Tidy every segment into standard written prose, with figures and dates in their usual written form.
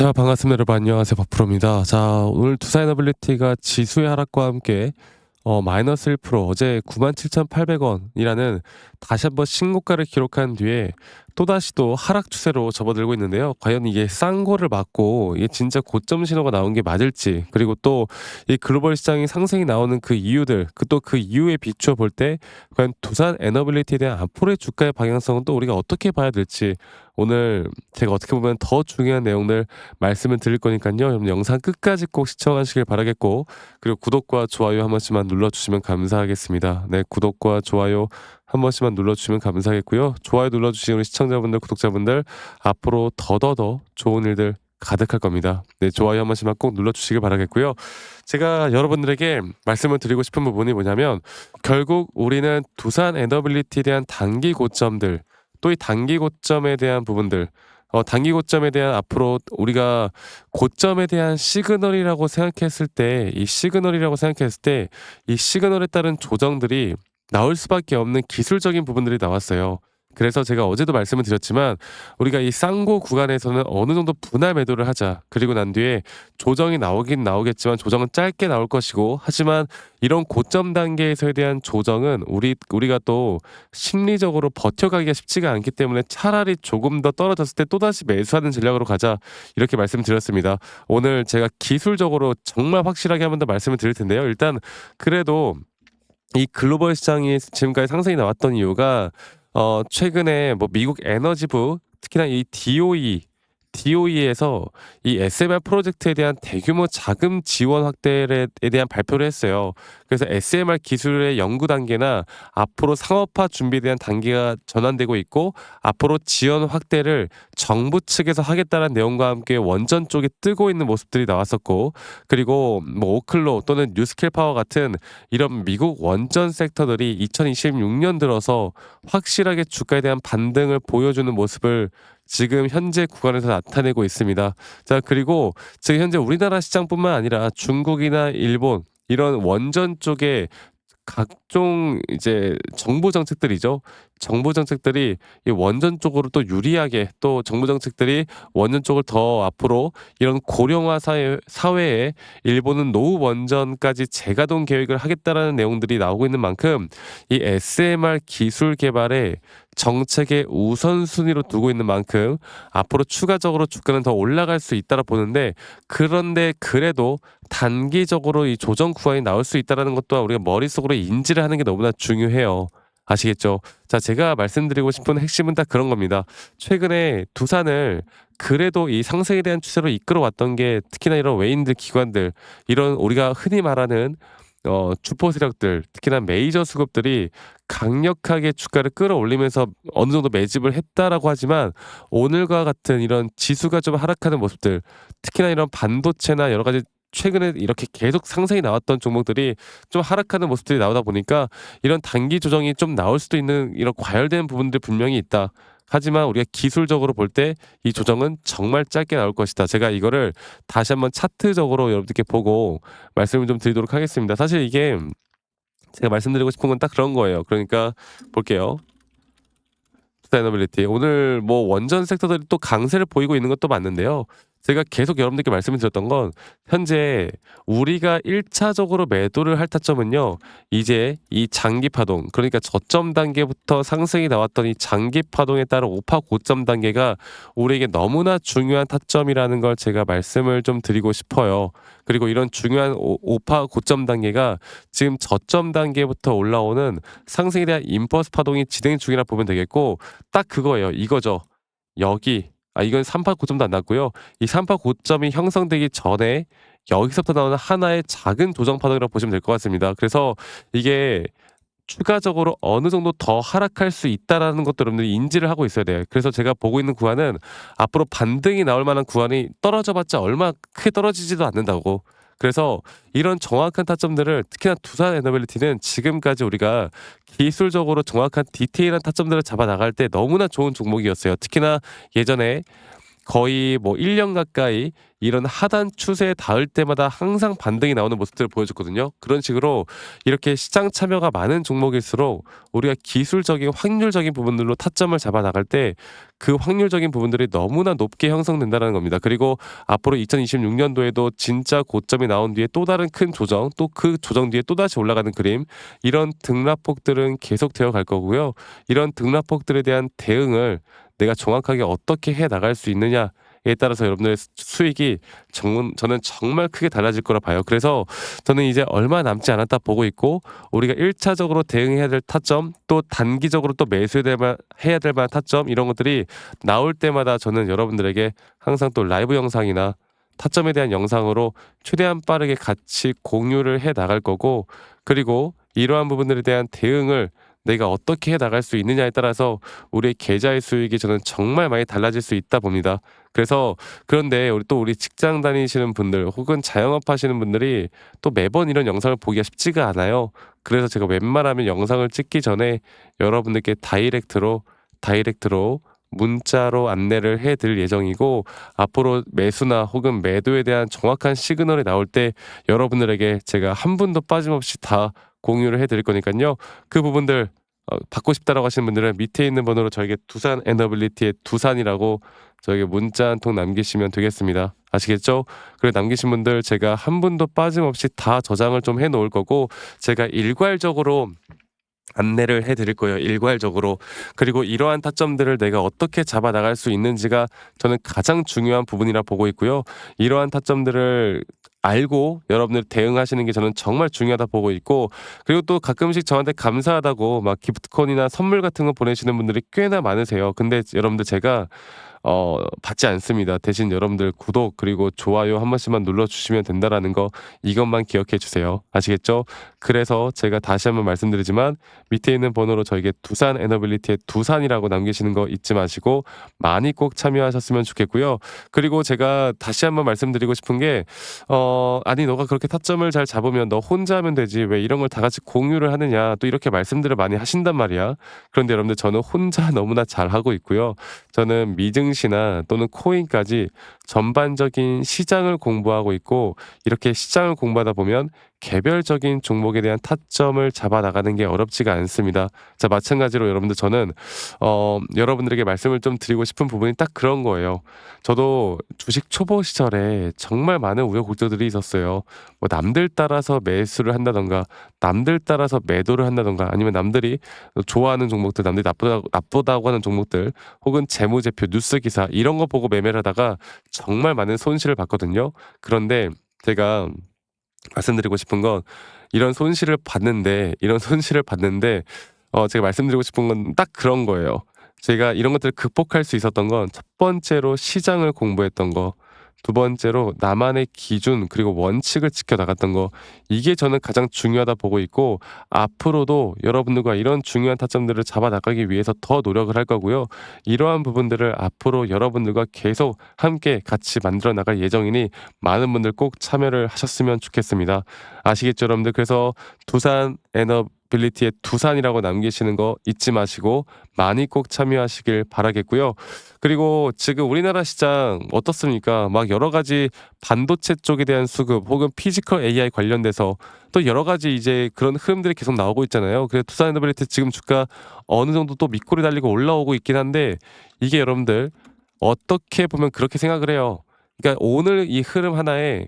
자, 반갑습니다. 여러분 안녕하세요. 박프로입니다. 자, 오늘 두산 에너빌리티가 지수의 하락과 함께 마이너스 1% 어제 97,800원 이라는 다시 한번 신고가를 기록한 뒤에 또다시 또 하락 추세로 접어들고 있는데요. 과연 이게 싼 거를 맞고 이게 진짜 고점 신호가 나온 게 맞을지, 그리고 또 이 글로벌 시장이 상승이 나오는 그 이유들, 그 이유에 비추어 볼 때 과연 두산 에너빌리티에 대한 앞으로의 주가의 방향성은 또 우리가 어떻게 봐야 될지, 오늘 제가 어떻게 보면 더 중요한 내용들 말씀을 드릴 거니까요. 여러분 영상 끝까지 꼭 시청하시길 바라겠고, 그리고 구독과 좋아요 한 번씩만 눌러주시면 감사하겠습니다. 네, 구독과 좋아요 한 번씩만 눌러주시면 감사하겠고요. 좋아요 눌러주신 우리 시청자분들, 구독자분들 앞으로 더더더 좋은 일들 가득할 겁니다. 네, 좋아요 한 번씩만 꼭 눌러주시길 바라겠고요. 제가 여러분들에게 말씀을 드리고 싶은 부분이 뭐냐면, 결국 우리는 두산 에너빌리티에 대한 단기 고점들, 또 이 단기 고점에 대한 부분들, 단기 고점에 대한 앞으로 우리가 고점에 대한 시그널이라고 생각했을 때, 이 시그널에 따른 조정들이 나올 수밖에 없는 기술적인 부분들이 나왔어요. 그래서 제가 어제도 말씀을 드렸지만, 우리가 이 쌍고 구간에서는 어느 정도 분할 매도를 하자. 그리고 난 뒤에 조정이 나오긴 나오겠지만 조정은 짧게 나올 것이고, 하지만 이런 고점 단계에서에 대한 조정은 우리가 또 심리적으로 버텨가기가 쉽지가 않기 때문에 차라리 조금 더 떨어졌을 때 또다시 매수하는 전략으로 가자, 이렇게 말씀드렸습니다. 오늘 제가 기술적으로 정말 확실하게 한 번 더 말씀을 드릴 텐데요. 일단 그래도 이 글로벌 시장이 지금까지 상승이 나왔던 이유가, 최근에 뭐 미국 에너지부, 특히나 이 DOE에서 이 SMR 프로젝트에 대한 대규모 자금 지원 확대에 대한 발표를 했어요. 그래서 SMR 기술의 연구 단계나 앞으로 상업화 준비에 대한 단계가 전환되고 있고, 앞으로 지원 확대를 정부 측에서 하겠다는 내용과 함께 원전 쪽에 뜨고 있는 모습들이 나왔었고, 그리고 뭐 오클로 또는 뉴스킬 파워 같은 이런 미국 원전 섹터들이 2026년 들어서 확실하게 주가에 대한 반등을 보여주는 모습을 지금 현재 구간에서 나타내고 있습니다. 자, 그리고 지금 현재 우리나라 시장뿐만 아니라 중국이나 일본, 이런 원전 쪽에 각종 이제 정부 정책들이죠. 정부 정책들이 이 원전 쪽으로 또 유리하게, 또 정부 정책들이 원전 쪽을 더 앞으로 이런 고령화 사회에 일본은 노후 원전까지 재가동 계획을 하겠다라는 내용들이 나오고 있는 만큼, 이 SMR 기술 개발에 정책의 우선순위로 두고 있는 만큼 앞으로 추가적으로 주가는 더 올라갈 수 있다라 보는데, 그런데 그래도 단기적으로 이 조정 구간이 나올 수 있다라는 것 또한 우리가 머릿속으로 인지를 하는 게 너무나 중요해요. 아시겠죠? 자, 제가 말씀드리고 싶은 핵심은 딱 그런 겁니다. 최근에 두산을 그래도 이 상승에 대한 추세로 이끌어왔던 게, 특히나 이런 외인들, 기관들, 이런 우리가 흔히 말하는 주포 세력들, 특히나 메이저 수급들이 강력하게 주가를 끌어올리면서 어느 정도 매집을 했다라고 하지만, 오늘과 같은 이런 지수가 좀 하락하는 모습들, 특히나 이런 반도체나 여러 가지 최근에 이렇게 계속 상승이 나왔던 종목들이 좀 하락하는 모습들이 나오다 보니까, 이런 단기 조정이 좀 나올 수도 있는 이런 과열된 부분들이 분명히 있다. 하지만 우리가 기술적으로 볼 때 이 조정은 정말 짧게 나올 것이다. 제가 이거를 다시 한번 차트적으로 여러분들께 보고 말씀을 좀 드리도록 하겠습니다. 사실 이게 제가 말씀드리고 싶은 건 딱 그런 거예요. 그러니까 볼게요. 서스테이너빌리티, 오늘 뭐 원전 섹터들이 또 강세를 보이고 있는 것도 맞는데요. 제가 계속 여러분들께 말씀을 드렸던 건, 현재 우리가 1차적으로 매도를 할 타점은요, 이제 이 장기 파동, 그러니까 저점 단계부터 상승이 나왔던 이 장기 파동에 따른 오파 고점 단계가 우리에게 너무나 중요한 타점이라는 걸 제가 말씀을 좀 드리고 싶어요. 그리고 이런 중요한 오파 고점 단계가 지금 저점 단계부터 올라오는 상승에 대한 임퍼스 파동이 진행 중이라 보면 되겠고, 딱 그거예요. 이거죠. 여기, 이건 3파 고점도 안 났고요. 이 3파 고점이 형성되기 전에 여기서부터 나오는 하나의 작은 조정 파동이라고 보시면 될 것 같습니다. 그래서 이게 추가적으로 어느 정도 더 하락할 수 있다라는 것도 여러분들이 인지를 하고 있어야 돼요. 그래서 제가 보고 있는 구간은 앞으로 반등이 나올 만한 구간이 떨어져 봤자 얼마 크게 떨어지지도 않는다고. 그래서 이런 정확한 타점들을, 특히나 두산 에너빌리티는 지금까지 우리가 기술적으로 정확한 디테일한 타점들을 잡아 나갈 때 너무나 좋은 종목이었어요. 특히나 예전에 거의 뭐 1년 가까이 이런 하단 추세에 닿을 때마다 항상 반등이 나오는 모습들을 보여줬거든요. 그런 식으로 이렇게 시장 참여가 많은 종목일수록 우리가 기술적인 확률적인 부분들로 타점을 잡아 나갈 때 그 확률적인 부분들이 너무나 높게 형성된다는 겁니다. 그리고 앞으로 2026 년도에도 진짜 고점이 나온 뒤에 또 다른 큰 조정, 또 그 조정 뒤에 또다시 올라가는 그림, 이런 등락폭들은 계속되어 갈 거고요. 이런 등락폭들에 대한 대응을 내가 정확하게 어떻게 해 나갈 수 있느냐에 따라서 여러분들의 수익이 저는 정말 크게 달라질 거라 봐요. 그래서 저는 이제 얼마 남지 않았다 보고 있고, 우리가 1 차적으로 대응해야 될 타점, 또 단기적으로 또 해야 될 만한 타점, 이런 것들이 나올 때마다 저는 여러분들에게 항상 또 라이브 영상이나 타점에 대한 영상으로 최대한 빠르게 같이 공유를 해 나갈 거고, 그리고 이러한 부분들에 대한 대응을 내가 어떻게 해 나갈 수 있느냐에 따라서 우리의 계좌의 수익이 저는 정말 많이 달라질 수 있다 봅니다. 그래서, 그런데 우리 직장 다니시는 분들 혹은 자영업 하시는 분들이 또 매번 이런 영상을 보기가 쉽지가 않아요. 그래서 제가 웬만하면 영상을 찍기 전에 여러분들께 다이렉트로 문자로 안내를 해 드릴 예정이고, 앞으로 매수나 혹은 매도에 대한 정확한 시그널이 나올 때 여러분들에게 제가 한 분도 빠짐없이 다 공유를 해 드릴 거니깐요. 그 부분들 받고 싶다라고 하시는 분들은 밑에 있는 번호로 저에게 두산 에너빌리티의 두산이라고 저에게 문자 한 통 남기시면 되겠습니다. 아시겠죠? 그리고 남기신 분들 제가 한 분도 빠짐없이 다 저장을 좀 해 놓을 거고, 제가 일괄적으로 안내를 해 드릴 거예요, 일괄적으로. 그리고 이러한 타점들을 내가 어떻게 잡아 나갈 수 있는지가 저는 가장 중요한 부분이라 보고 있고요. 이러한 타점들을 알고 여러분들 대응하시는 게 저는 정말 중요하다 보고 있고, 그리고 또 가끔씩 저한테 감사하다고 막 기프트콘이나 선물 같은 거 보내시는 분들이 꽤나 많으세요. 근데 여러분들 제가 받지 않습니다. 대신 여러분들 구독 그리고 좋아요 한 번씩만 눌러 주시면 된다라는 거, 이것만 기억해 주세요. 아시겠죠? 그래서 제가 다시 한번 말씀드리지만, 밑에 있는 번호로 저에게 두산 에너빌리티의 두산이라고 남기시는 거 잊지 마시고 많이 꼭 참여하셨으면 좋겠고요. 그리고 제가 다시 한번 말씀드리고 싶은 게, "아니 너가 그렇게 타점을 잘 잡으면 너 혼자 하면 되지. 왜 이런 걸 다 같이 공유를 하느냐." 또 이렇게 말씀들을 많이 하신단 말이야. 그런데 여러분들 저는 혼자 너무나 잘하고 있고요. 저는 미증시나 또는 코인까지 전반적인 시장을 공부하고 있고, 이렇게 시장을 공부하다 보면 개별적인 종목에 대한 타점을 잡아 나가는 게 어렵지가 않습니다. 자, 마찬가지로 여러분들 저는 여러분들에게 말씀을 좀 드리고 싶은 부분이 딱 그런 거예요. 저도 주식 초보 시절에 정말 많은 우여곡절들이 있었어요. 뭐 남들 따라서 매수를 한다든가, 남들 따라서 매도를 한다든가, 아니면 남들이 좋아하는 종목들, 남들이 나쁘다고 하는 종목들, 혹은 재무제표, 뉴스 기사 이런 거 보고 매매를 하다가 정말 많은 손실을 봤거든요. 그런데 제가 말씀드리고 싶은 건, 이런 손실을 봤는데 제가 말씀드리고 싶은 건 딱 그런 거예요. 제가 이런 것들을 극복할 수 있었던 건, 첫 번째로 시장을 공부했던 거, 두 번째로 나만의 기준 그리고 원칙을 지켜 나갔던 거, 이게 저는 가장 중요하다 보고 있고, 앞으로도 여러분들과 이런 중요한 타점들을 잡아 나가기 위해서 더 노력을 할 거고요. 이러한 부분들을 앞으로 여러분들과 계속 함께 같이 만들어 나갈 예정이니 많은 분들 꼭 참여를 하셨으면 좋겠습니다. 아시겠죠, 여러분들? 그래서 두산 에너빌리티의 두산이라고 남기시는 거 잊지 마시고 많이 꼭 참여하시길 바라겠고요. 그리고 지금 우리나라 시장 어떻습니까? 막 여러 가지 반도체 쪽에 대한 수급, 혹은 피지컬 AI 관련돼서 또 여러 가지 이제 그런 흐름들이 계속 나오고 있잖아요. 그래서 투자에너빌리티 지금 주가 어느 정도 또 밑꼬리 달리고 올라오고 있긴 한데, 이게 여러분들 어떻게 보면 그렇게 생각을 해요. 그러니까 오늘 이 흐름 하나에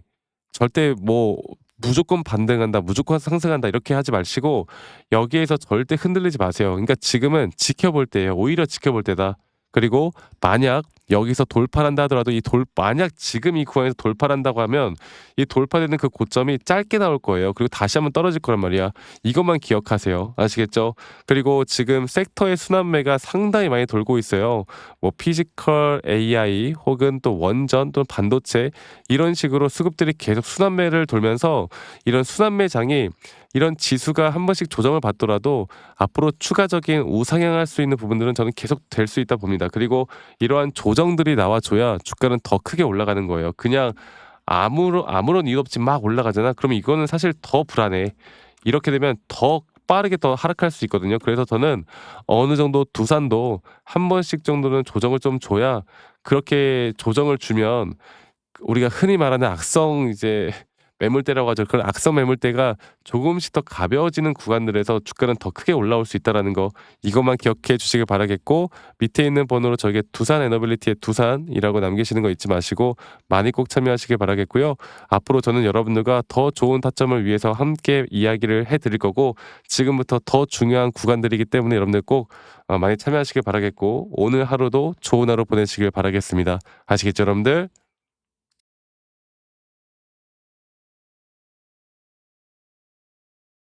절대 뭐 무조건 반등한다, 무조건 상승한다 이렇게 하지 마시고 여기에서 절대 흔들리지 마세요. 그러니까 지금은 지켜볼 때예요. 오히려 지켜볼 때다. 그리고 만약 여기서 돌파를 한다 하더라도, 만약 지금 이 구간에서 돌파를 한다고 하면 이 돌파되는 그 고점이 짧게 나올 거예요. 그리고 다시 한번 떨어질 거란 말이야. 이것만 기억하세요. 아시겠죠? 그리고 지금 섹터의 순환매가 상당히 많이 돌고 있어요. 뭐 피지컬 AI 혹은 또 원전 또는 반도체, 이런 식으로 수급들이 계속 순환매를 돌면서, 이런 순환매장이, 이런 지수가 한 번씩 조정을 받더라도 앞으로 추가적인 우상향할 수 있는 부분들은 저는 계속 될 수 있다 봅니다. 그리고 이러한 조정들이 나와줘야 주가는 더 크게 올라가는 거예요. 그냥 아무런 이유 없이 막 올라가잖아. 그러면 이거는 사실 더 불안해. 이렇게 되면 더 빠르게 더 하락할 수 있거든요. 그래서 저는 어느 정도 두산도 한 번씩 정도는 조정을 좀 줘야, 그렇게 조정을 주면 우리가 흔히 말하는 악성 이제 매물대라고 하죠. 그런 악성 매물대가 조금씩 더 가벼워지는 구간들에서 주가는 더 크게 올라올 수 있다라는 거, 이것만 기억해 주시길 바라겠고, 밑에 있는 번호로 저에게 두산 에너빌리티의 두산이라고 남기시는 거 잊지 마시고 많이 꼭 참여하시길 바라겠고요. 앞으로 저는 여러분들과 더 좋은 타점을 위해서 함께 이야기를 해 드릴 거고, 지금부터 더 중요한 구간들이기 때문에 여러분들 꼭 많이 참여하시길 바라겠고, 오늘 하루도 좋은 하루 보내시길 바라겠습니다. 아시겠죠, 여러분들?